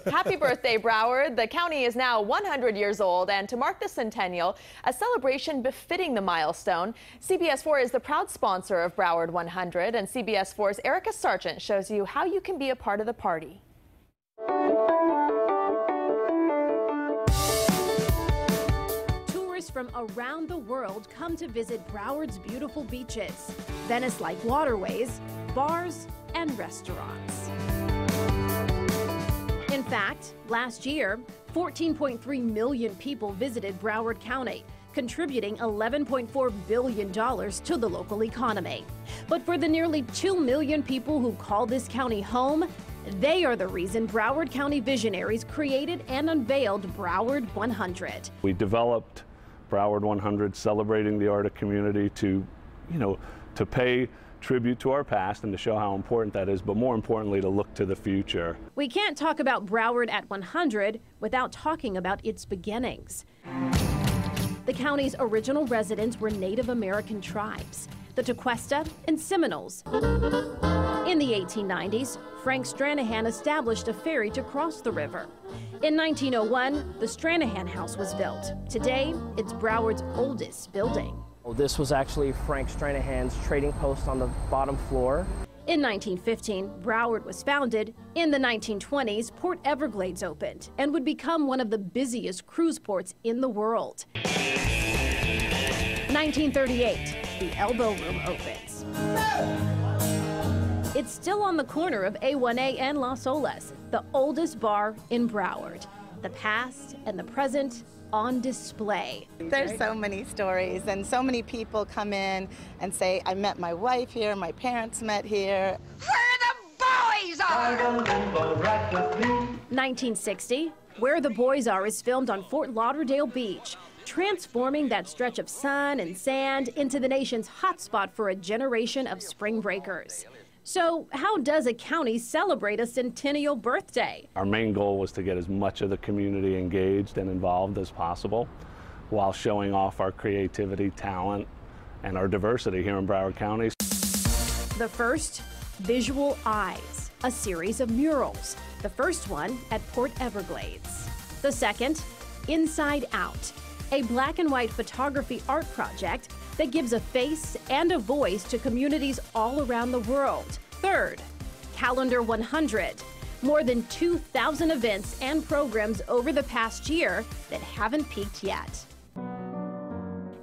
Happy birthday, Broward. The county is now 100 years old, and to mark the centennial, a celebration befitting the milestone, CBS 4 is the proud sponsor of Broward 100, and CBS 4's Erica Sargent shows you how you can be a part of the party. Tourists from around the world come to visit Broward's beautiful beaches, Venice-like waterways, bars, and restaurants. In fact, last year, 14.3 million people visited Broward County, contributing $11.4 billion to the local economy. But for the nearly 2 million people who call this county home, they are the reason Broward County visionaries created and unveiled Broward 100. We developed Broward 100 celebrating the artist community to pay tribute to our past and to show how important that is, but more importantly, to look to the future. We can't talk about Broward at 100 without talking about its beginnings. The county's original residents were Native American tribes, the Tequesta and Seminoles. In the 1890s, Frank Stranahan established a ferry to cross the river. In 1901, the Stranahan House was built. Today, it's Broward's oldest building. This was actually Frank Stranahan's trading post on the bottom floor. In 1915, Broward was founded. In the 1920s, Port Everglades opened and would become one of the busiest cruise ports in the world. 1938, the Elbow Room opens. It's still on the corner of A1A and Las Olas, the oldest bar in Broward. The past and the present on display. There's so many stories, and so many people come in and say, I met my wife here, my parents met here. Where the boys are! 1960, Where the Boys Are is filmed on Fort Lauderdale Beach, transforming that stretch of sun and sand into the nation's hotspot for a generation of spring breakers. So how does a county celebrate a centennial birthday? Our main goal was to get as much of the community engaged and involved as possible while showing off our creativity, talent, and our diversity here in Broward County. The first, Visual Eyes, a series of murals. The first one at Port Everglades. The second, Inside Out, a black and white photography art project that gives a face and a voice to communities all around the world. Third, Calendar 100, more than 2,000 events and programs over the past year that haven't peaked yet.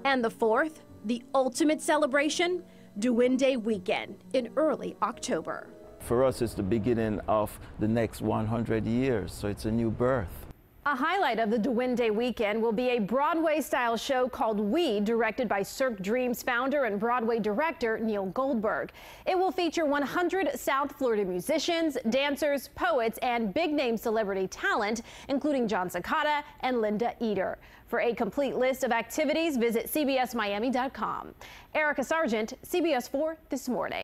And the fourth, the ultimate celebration, Duende Weekend in early October. For us, it's the beginning of the next 100 years, so it's a new birth. A highlight of the Duende Weekend will be a Broadway-style show called We, directed by Cirque Dreams founder and Broadway director Neil Goldberg. It will feature 100 South Florida musicians, dancers, poets, and big-name celebrity talent, including John Cicada and Linda Eder. For a complete list of activities, visit cbsmiami.com. Erica Sargent, CBS 4 This Morning.